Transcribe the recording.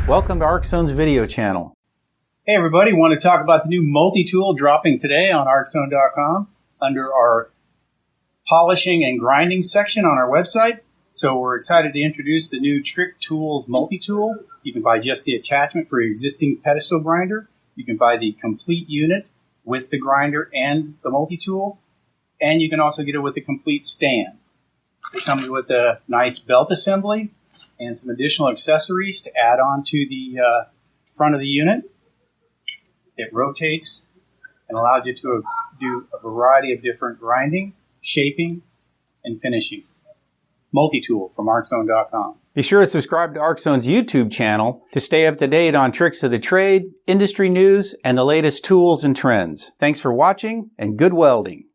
Welcome to Arc-Zone's video channel. Hey everybody, want to talk about the new Multitool dropping today on Arc-Zone.com under our polishing and grinding section on our website. So we're excited to introduce the new Trick Tools Multitool. You can buy just the attachment for your existing pedestal grinder. You can buy the complete unit with the grinder and the Multitool. And you can also get it with a complete stand. It comes with a nice belt assembly and some additional accessories to add on to the front of the unit. It rotates and allows you to do a variety of different grinding, shaping, and finishing. Multitool from Arc-Zone.com. Be sure to subscribe to Arc-Zone's YouTube channel to stay up to date on tricks of the trade, industry news, and the latest tools and trends. Thanks for watching, and good welding.